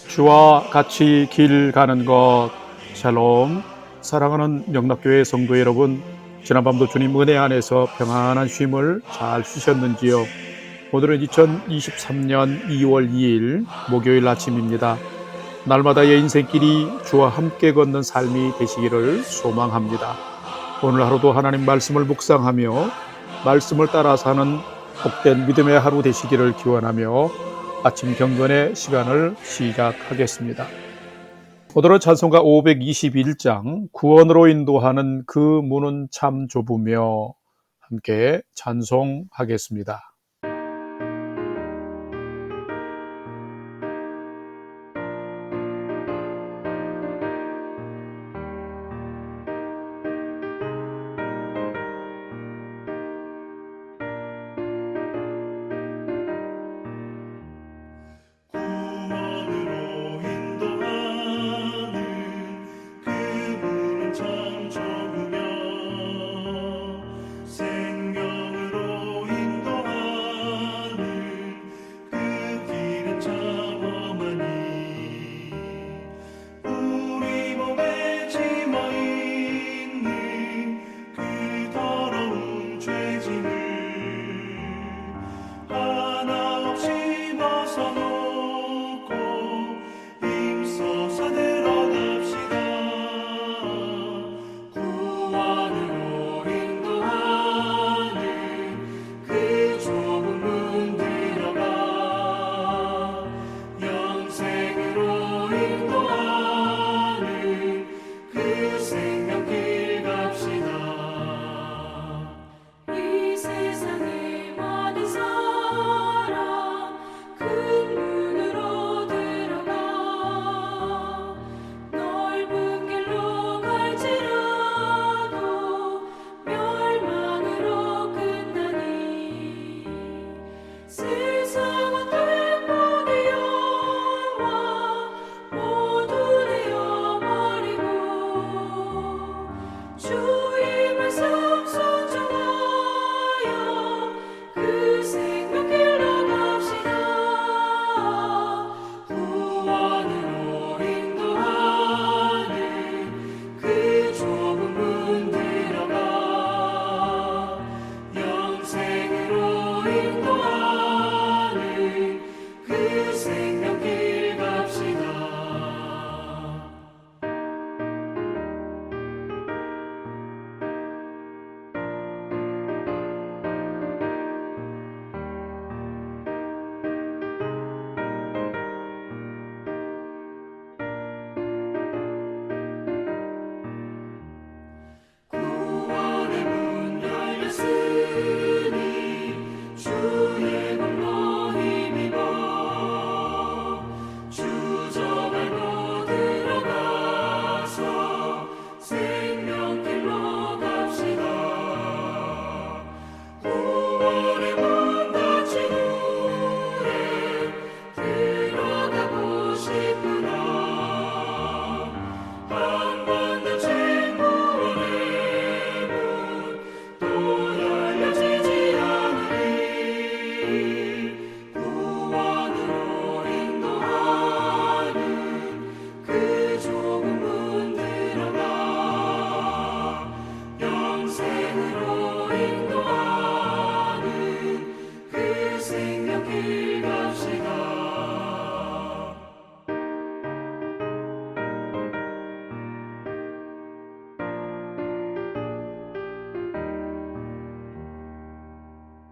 주와 같이 길 가는 것. 샬롬. 사랑하는 영락교회 성도 여러분, 지난밤도 주님 은혜 안에서 평안한 쉼을 잘 쉬셨는지요? 오늘은 2023년 2월 2일 목요일 아침입니다. 날마다의 인생길이 주와 함께 걷는 삶이 되시기를 소망합니다. 오늘 하루도 하나님 말씀을 묵상하며 말씀을 따라 사는 복된 믿음의 하루 되시기를 기원하며 아침 경건의 시간을 시작하겠습니다. 오늘은 찬송가 521장 구원으로 인도하는 그 문은 참 좁으며 함께 찬송하겠습니다.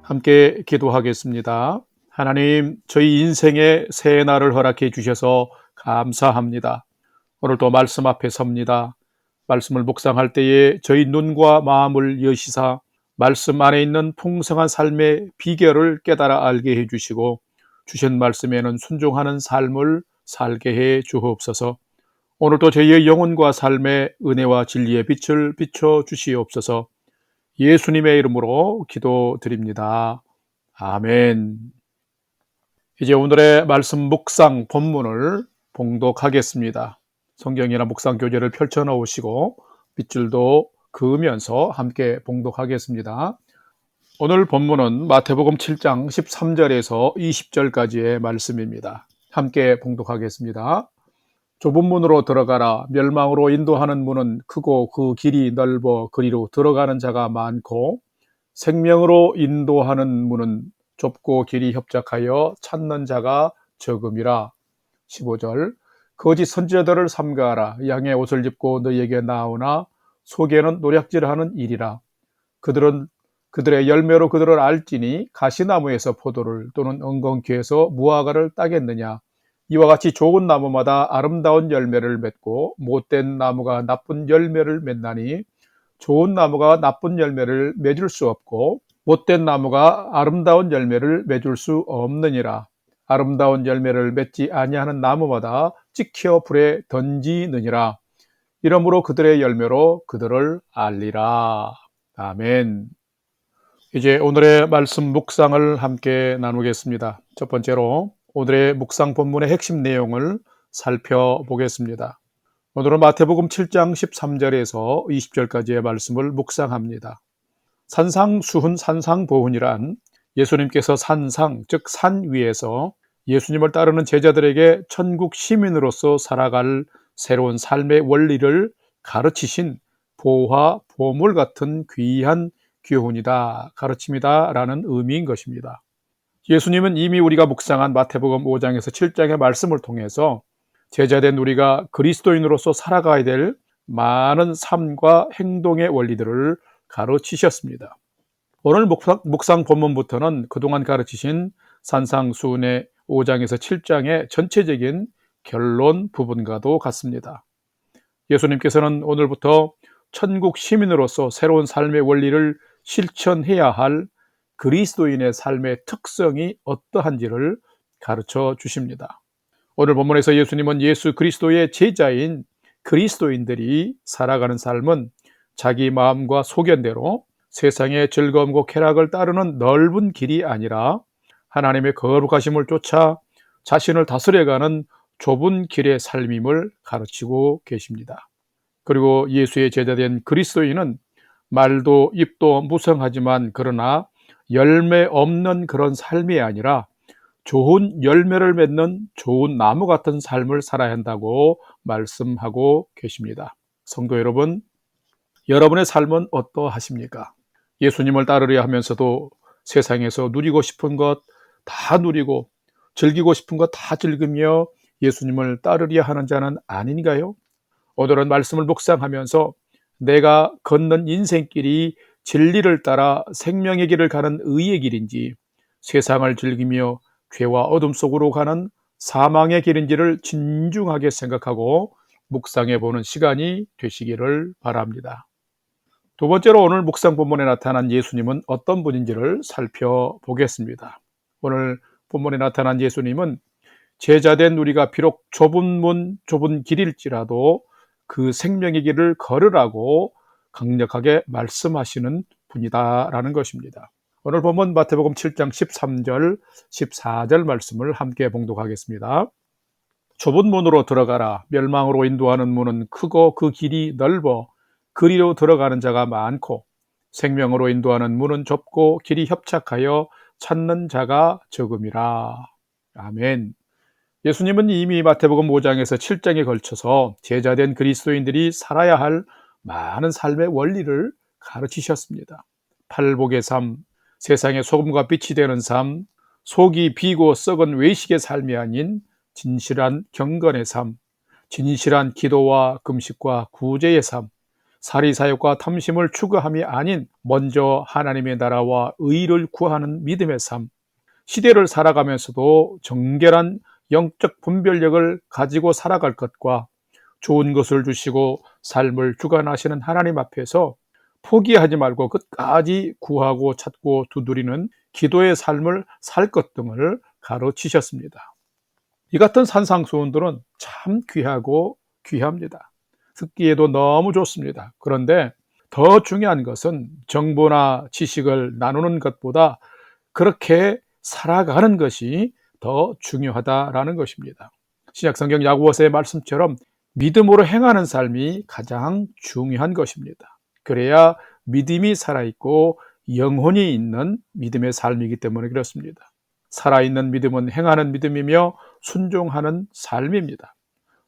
함께 기도하겠습니다. 하나님, 저희 인생에 새 날을 허락해 주셔서 감사합니다. 오늘도 말씀 앞에 섭니다. 말씀을 묵상할 때에 저희 눈과 마음을 여시사 말씀 안에 있는 풍성한 삶의 비결을 깨달아 알게 해주시고 주신 말씀에는 순종하는 삶을 살게 해 주옵소서. 오늘도 저희의 영혼과 삶의 은혜와 진리의 빛을 비춰 주시옵소서. 예수님의 이름으로 기도드립니다. 아멘. 이제 오늘의 말씀 묵상 본문을 봉독하겠습니다. 성경이나 묵상 교재를 펼쳐 놓으시고 빗줄도 그으면서 함께 봉독하겠습니다. 오늘 본문은 마태복음 7장 13절에서 20절까지의 말씀입니다. 함께 봉독하겠습니다. 좁은 문으로 들어가라. 멸망으로 인도하는 문은 크고 그 길이 넓어 그리로 들어가는 자가 많고 생명으로 인도하는 문은 좁고 길이 협착하여 찾는 자가 적음이라. 15절. 거짓 선지자들을 삼가하라. 양의 옷을 입고 너희에게 나오나 속에는 노략질하는 일이라. 그들은 그들의 열매로 그들을 알지니 가시나무에서 포도를 또는 엉겅퀴에서 무화과를 따겠느냐. 이와 같이 좋은 나무마다 아름다운 열매를 맺고 못된 나무가 나쁜 열매를 맺나니 좋은 나무가 나쁜 열매를 맺을 수 없고 못된 나무가 아름다운 열매를 맺을 수 없느니라. 아름다운 열매를 맺지 아니하는 나무마다 찍혀 불에 던지느니라. 이러므로 그들의 열매로 그들을 알리라. 아멘. 이제 오늘의 말씀 묵상을 함께 나누겠습니다. 첫 번째로 오늘의 묵상 본문의 핵심 내용을 살펴보겠습니다. 오늘은 마태복음 7장 13절에서 20절까지의 말씀을 묵상합니다. 산상수훈 산상보훈이란 예수님께서 산상, 즉 산 위에서 예수님을 따르는 제자들에게 천국 시민으로서 살아갈 새로운 삶의 원리를 가르치신 보화, 보물 같은 귀한 교훈이다, 가르침이다 라는 의미인 것입니다. 예수님은 이미 우리가 묵상한 마태복음 5장에서 7장의 말씀을 통해서 제자된 우리가 그리스도인으로서 살아가야 될 많은 삶과 행동의 원리들을 가르치셨습니다. 오늘 묵상 본문부터는 그동안 가르치신 산상수훈의 5장에서 7장의 전체적인 결론 부분과도 같습니다. 예수님께서는 오늘부터 천국 시민으로서 새로운 삶의 원리를 실천해야 할 그리스도인의 삶의 특성이 어떠한지를 가르쳐 주십니다. 오늘 본문에서 예수님은 예수 그리스도의 제자인 그리스도인들이 살아가는 삶은 자기 마음과 소견대로 세상의 즐거움과 쾌락을 따르는 넓은 길이 아니라 하나님의 거룩하심을 쫓아 자신을 다스려가는 좁은 길의 삶임을 가르치고 계십니다. 그리고 예수의 제자된 그리스도인은 말도 입도 무성하지만 그러나 열매 없는 그런 삶이 아니라 좋은 열매를 맺는 좋은 나무 같은 삶을 살아야 한다고 말씀하고 계십니다. 성도 여러분, 여러분의 삶은 어떠하십니까? 예수님을 따르려 하면서도 세상에서 누리고 싶은 것 다 누리고 즐기고 싶은 것 다 즐기며 예수님을 따르려 하는 자는 아닌가요? 오늘은 말씀을 묵상하면서 내가 걷는 인생길이 진리를 따라 생명의 길을 가는 의의 길인지 세상을 즐기며 죄와 어둠 속으로 가는 사망의 길인지를 진중하게 생각하고 묵상해 보는 시간이 되시기를 바랍니다. 두 번째로 오늘 묵상 본문에 나타난 예수님은 어떤 분인지를 살펴보겠습니다. 오늘 본문에 나타난 예수님은 제자된 우리가 비록 좁은 문, 좁은 길일지라도 그 생명의 길을 걸으라고 강력하게 말씀하시는 분이다라는 것입니다. 오늘 본문 마태복음 7장 13절, 14절 말씀을 함께 봉독하겠습니다. 좁은 문으로 들어가라. 멸망으로 인도하는 문은 크고 그 길이 넓어 그리로 들어가는 자가 많고 생명으로 인도하는 문은 좁고 길이 협착하여 찾는 자가 적음이라. 아멘. 예수님은 이미 마태복음 5장에서 7장에 걸쳐서 제자된 그리스도인들이 살아야 할 많은 삶의 원리를 가르치셨습니다. 팔복의 삶, 세상의 소금과 빛이 되는 삶, 속이 비고 썩은 외식의 삶이 아닌 진실한 경건의 삶, 진실한 기도와 금식과 구제의 삶, 사리사욕과 탐심을 추구함이 아닌 먼저 하나님의 나라와 의를 구하는 믿음의 삶, 시대를 살아가면서도 정결한 영적 분별력을 가지고 살아갈 것과 좋은 것을 주시고 삶을 주관하시는 하나님 앞에서 포기하지 말고 끝까지 구하고 찾고 두드리는 기도의 삶을 살 것 등을 가르치셨습니다. 이 같은 산상수훈들은 참 귀하고 귀합니다. 듣기에도 너무 좋습니다. 그런데 더 중요한 것은 정보나 지식을 나누는 것보다 그렇게 살아가는 것이 더 중요하다라는 것입니다. 신약성경 야고보서의 말씀처럼 믿음으로 행하는 삶이 가장 중요한 것입니다. 그래야 믿음이 살아있고 영혼이 있는 믿음의 삶이기 때문에 그렇습니다. 살아있는 믿음은 행하는 믿음이며 순종하는 삶입니다.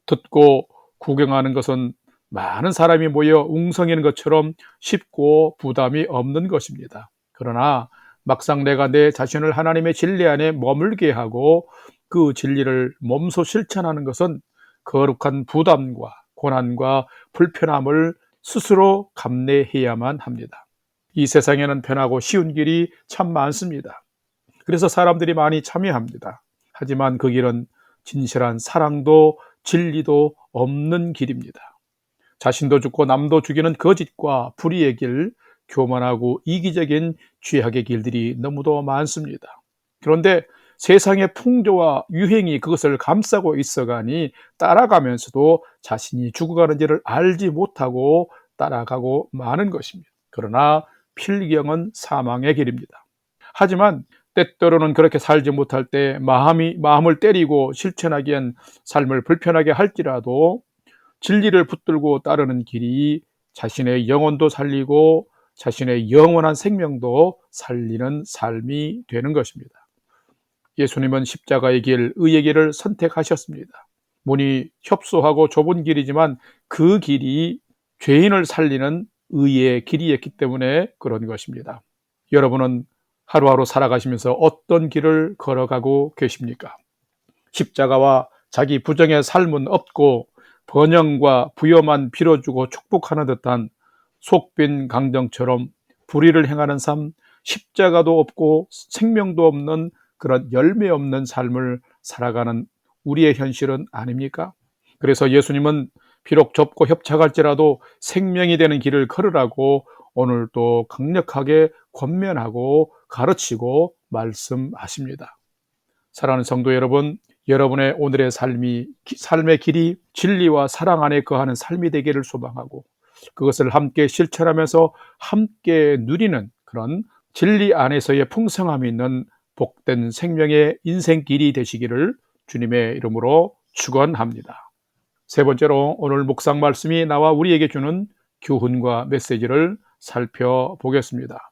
듣고 구경하는 것은 많은 사람이 모여 웅성이는 것처럼 쉽고 부담이 없는 것입니다. 그러나 막상 내가 내 자신을 하나님의 진리 안에 머물게 하고 그 진리를 몸소 실천하는 것은 거룩한 부담과 고난과 불편함을 스스로 감내해야만 합니다. 이 세상에는 편하고 쉬운 길이 참 많습니다. 그래서 사람들이 많이 참여합니다. 하지만 그 길은 진실한 사랑도 진리도 없는 길입니다. 자신도 죽고 남도 죽이는 거짓과 불의의 길, 교만하고 이기적인 죄악의 길들이 너무도 많습니다. 그런데 세상의 풍조와 유행이 그것을 감싸고 있어가니 따라가면서도 자신이 죽어가는 길을 알지 못하고 따라가고 마는 것입니다. 그러나 필경은 사망의 길입니다. 하지만 때때로는 그렇게 살지 못할 때 마음을 때리고 실천하기엔 삶을 불편하게 할지라도 진리를 붙들고 따르는 길이 자신의 영혼도 살리고 자신의 영원한 생명도 살리는 삶이 되는 것입니다. 예수님은 십자가의 길, 의의 길을 선택하셨습니다. 문이 협소하고 좁은 길이지만 그 길이 죄인을 살리는 의의 길이었기 때문에 그런 것입니다. 여러분은 하루하루 살아가시면서 어떤 길을 걸어가고 계십니까? 십자가와 자기 부정의 삶은 없고 번영과 부여만 빌어주고 축복하는 듯한 속빈 강정처럼 불의를 행하는 삶, 십자가도 없고 생명도 없는 그런 열매 없는 삶을 살아가는 우리의 현실은 아닙니까? 그래서 예수님은 비록 좁고 협착할지라도 생명이 되는 길을 걸으라고 오늘도 강력하게 권면하고 가르치고 말씀하십니다. 사랑하는 성도 여러분, 여러분의 오늘의 삶의 길이 진리와 사랑 안에 거하는 삶이 되기를 소망하고 그것을 함께 실천하면서 함께 누리는 그런 진리 안에서의 풍성함이 있는 복된 생명의 인생길이 되시기를 주님의 이름으로 축원합니다. 세 번째로 오늘 묵상 말씀이 나와 우리에게 주는 교훈과 메시지를 살펴보겠습니다.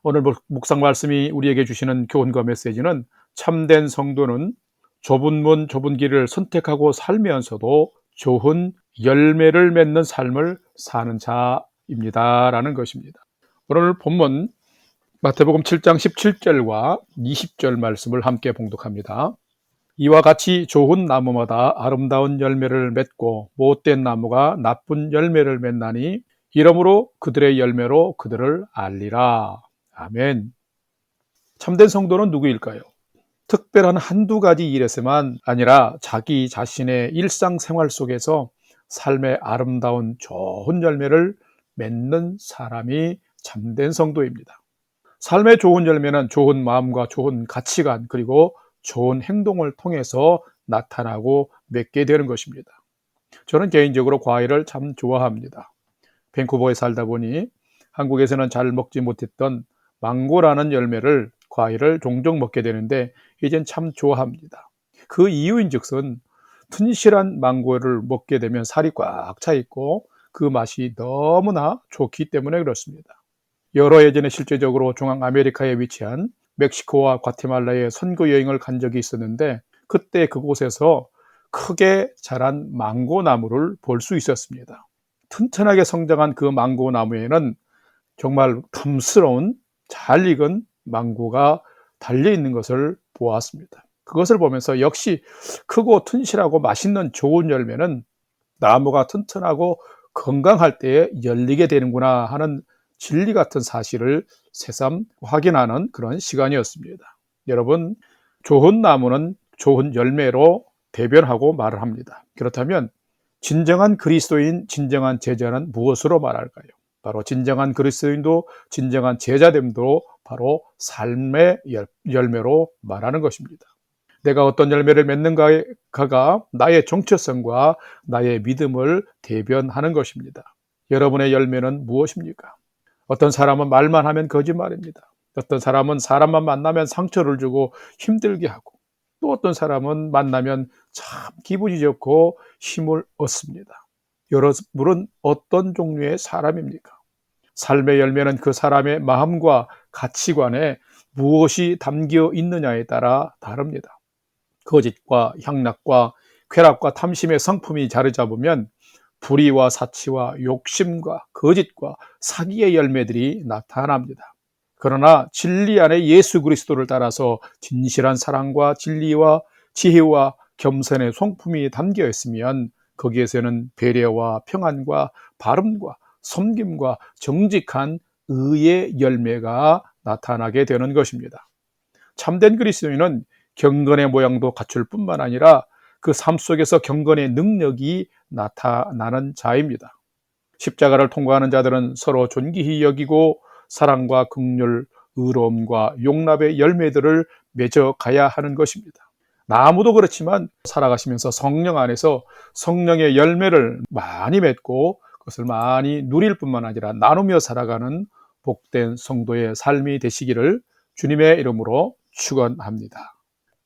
오늘 묵상 말씀이 우리에게 주시는 교훈과 메시지는 참된 성도는 좁은 문 좁은 길을 선택하고 살면서도 좋은 열매를 맺는 삶을 사는 자입니다 라는 것입니다. 오늘 본문 마태복음 7장 17절과 20절 말씀을 함께 봉독합니다. 이와 같이 좋은 나무마다 아름다운 열매를 맺고 못된 나무가 나쁜 열매를 맺나니 이러므로 그들의 열매로 그들을 알리라. 아멘. 참된 성도는 누구일까요? 특별한 한두 가지 일에서만 아니라 자기 자신의 일상생활 속에서 삶의 아름다운 좋은 열매를 맺는 사람이 참된 성도입니다. 삶의 좋은 열매는 좋은 마음과 좋은 가치관 그리고 좋은 행동을 통해서 나타나고 맺게 되는 것입니다. 저는 개인적으로 과일을 참 좋아합니다. 밴쿠버에 살다 보니 한국에서는 잘 먹지 못했던 망고라는 과일을 종종 먹게 되는데 이젠 참 좋아합니다. 그 이유인즉슨 튼실한 망고를 먹게 되면 살이 꽉 차 있고 그 맛이 너무나 좋기 때문에 그렇습니다. 여러 예전에 실제적으로 중앙아메리카에 위치한 멕시코와 과테말라에 선교 여행을 간 적이 있었는데 그때 그곳에서 크게 자란 망고 나무를 볼 수 있었습니다. 튼튼하게 성장한 그 망고 나무에는 정말 탐스러운 잘 익은 망고가 달려있는 것을 보았습니다. 그것을 보면서 역시 크고 튼실하고 맛있는 좋은 열매는 나무가 튼튼하고 건강할 때에 열리게 되는구나 하는 진리 같은 사실을 새삼 확인하는 그런 시간이었습니다. 여러분, 좋은 나무는 좋은 열매로 대변하고 말을 합니다. 그렇다면 진정한 그리스도인, 진정한 제자는 무엇으로 말할까요? 바로 진정한 그리스도인도 진정한 제자됨도 바로 삶의 열매로 말하는 것입니다. 내가 어떤 열매를 맺는가가 나의 정체성과 나의 믿음을 대변하는 것입니다. 여러분의 열매는 무엇입니까? 어떤 사람은 말만 하면 거짓말입니다. 어떤 사람은 사람만 만나면 상처를 주고 힘들게 하고 또 어떤 사람은 만나면 참 기분이 좋고 힘을 얻습니다. 여러분은 어떤 종류의 사람입니까? 삶의 열매는 그 사람의 마음과 가치관에 무엇이 담겨 있느냐에 따라 다릅니다. 거짓과 향락과 쾌락과 탐심의 성품이 자리 잡으면 불의와 사치와 욕심과 거짓과 사기의 열매들이 나타납니다. 그러나 진리 안에 예수 그리스도를 따라서 진실한 사랑과 진리와 지혜와 겸손의 성품이 담겨 있으면 거기에서는 배려와 평안과 바름과 섬김과 정직한 의의 열매가 나타나게 되는 것입니다. 참된 그리스도인은 경건의 모양도 갖출 뿐만 아니라 그 삶 속에서 경건의 능력이 나타나는 자입니다. 십자가를 통과하는 자들은 서로 존귀히 여기고 사랑과 긍휼, 의로움과 용납의 열매들을 맺어 가야 하는 것입니다. 나무도 그렇지만 살아가시면서 성령 안에서 성령의 열매를 많이 맺고 그것을 많이 누릴 뿐만 아니라 나누며 살아가는 복된 성도의 삶이 되시기를 주님의 이름으로 축원합니다.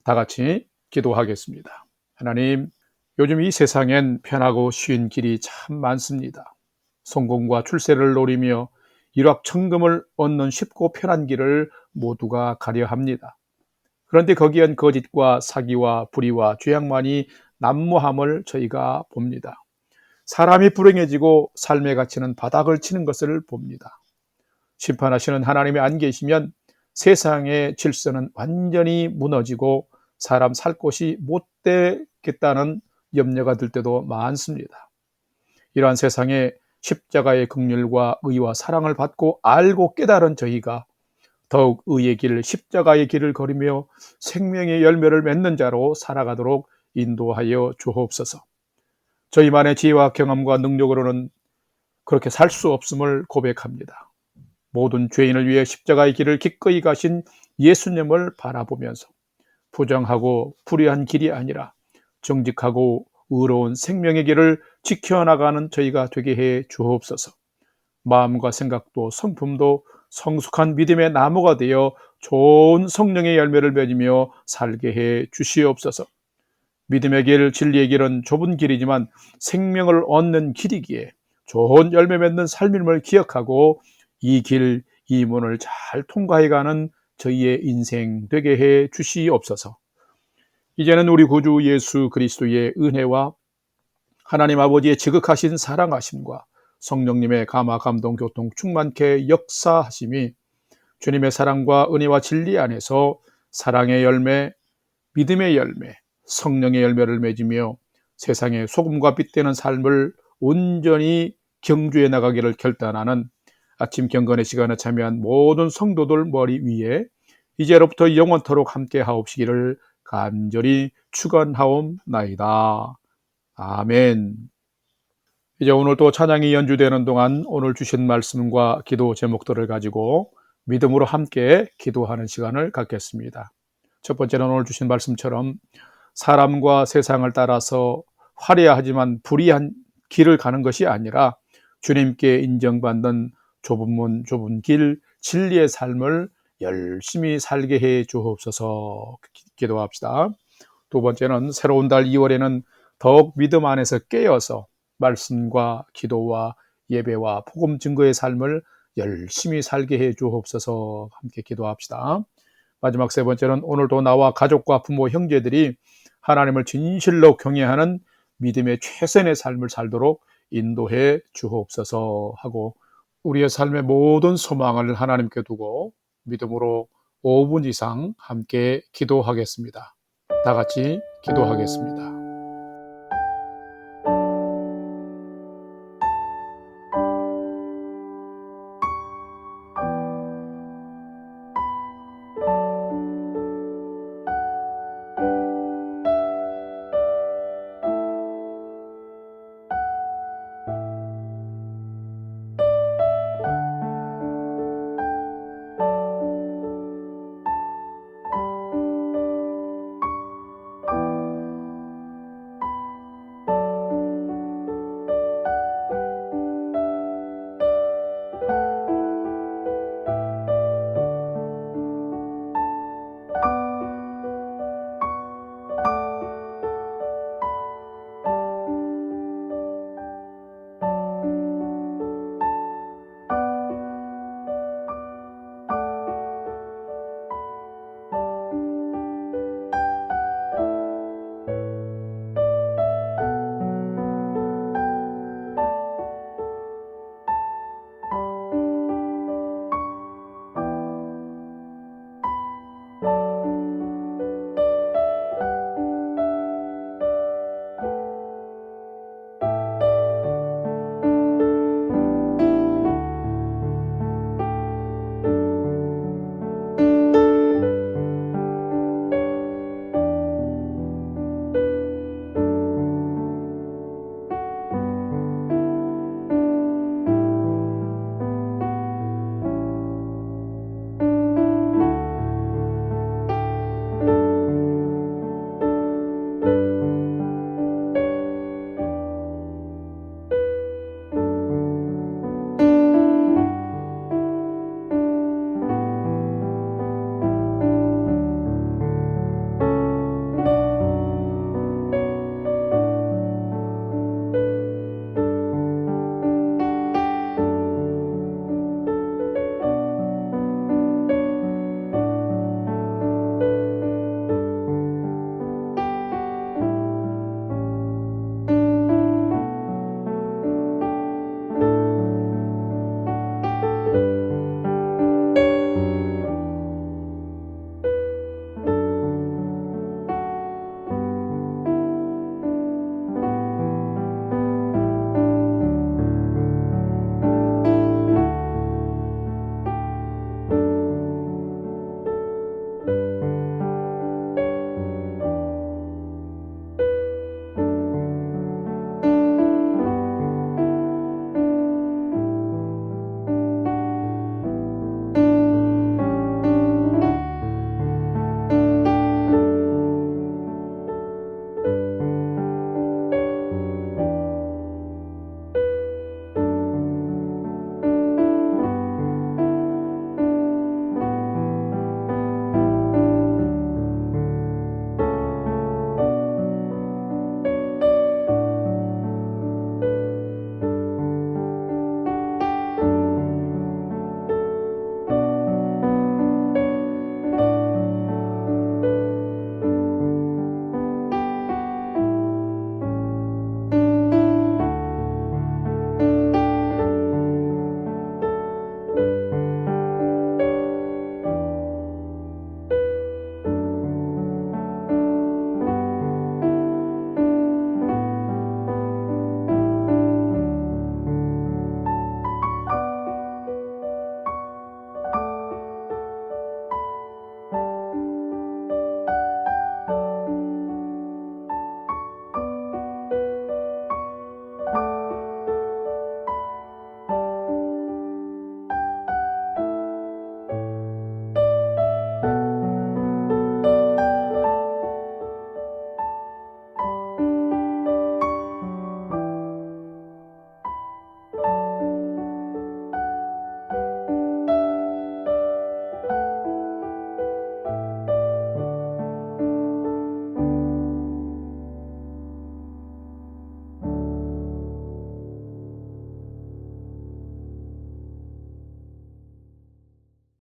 다 같이 기도하겠습니다. 하나님, 요즘 이 세상엔 편하고 쉬운 길이 참 많습니다. 성공과 출세를 노리며 일확천금을 얻는 쉽고 편한 길을 모두가 가려 합니다. 그런데 거기엔 거짓과 사기와 불의와 죄악만이 난무함을 저희가 봅니다. 사람이 불행해지고 삶의 가치는 바닥을 치는 것을 봅니다. 심판하시는 하나님이 안 계시면 세상의 질서는 완전히 무너지고 사람 살 곳이 못 되겠다는 염려가 들 때도 많습니다. 이러한 세상에 십자가의 긍휼과 의와 사랑을 받고 알고 깨달은 저희가 더욱 의의 길, 십자가의 길을 걸으며 생명의 열매를 맺는 자로 살아가도록 인도하여 주옵소서. 저희만의 지혜와 경험과 능력으로는 그렇게 살 수 없음을 고백합니다. 모든 죄인을 위해 십자가의 길을 기꺼이 가신 예수님을 바라보면서 부정하고 불의한 길이 아니라 정직하고 의로운 생명의 길을 지켜나가는 저희가 되게 해 주옵소서. 마음과 생각도 성품도 성숙한 믿음의 나무가 되어 좋은 성령의 열매를 맺으며 살게 해 주시옵소서. 믿음의 길, 진리의 길은 좁은 길이지만 생명을 얻는 길이기에 좋은 열매 맺는 삶임을 기억하고 이 길, 이 문을 잘 통과해가는 저희의 인생 되게 해 주시옵소서. 이제는 우리 구주 예수 그리스도의 은혜와 하나님 아버지의 지극하신 사랑하심과 성령님의 감화, 감동, 교통 충만케 역사하심이 주님의 사랑과 은혜와 진리 안에서 사랑의 열매, 믿음의 열매, 성령의 열매를 맺으며 세상의 소금과 빛 되는 삶을 온전히 경주해 나가기를 결단하는 아침 경건의 시간에 참여한 모든 성도들 머리 위에 이제로부터 영원토록 함께 하옵시기를 간절히 축원하옵나이다. 아멘. 이제 오늘 또 찬양이 연주되는 동안 오늘 주신 말씀과 기도 제목들을 가지고 믿음으로 함께 기도하는 시간을 갖겠습니다. 첫 번째는 오늘 주신 말씀처럼 사람과 세상을 따라서 화려하지만 불의한 길을 가는 것이 아니라 주님께 인정받는 좁은 문, 좁은 길, 진리의 삶을 열심히 살게 해 주옵소서. 기도합시다. 두 번째는 새로운 달 2월에는 더욱 믿음 안에서 깨어서 말씀과 기도와 예배와 복음 증거의 삶을 열심히 살게 해 주옵소서. 함께 기도합시다. 마지막 세 번째는 오늘도 나와 가족과 부모, 형제들이 하나님을 진실로 경외하는 믿음의 최선의 삶을 살도록 인도해 주옵소서 하고 우리의 삶의 모든 소망을 하나님께 두고 믿음으로 5분 이상 함께 기도하겠습니다. 다 같이 기도하겠습니다.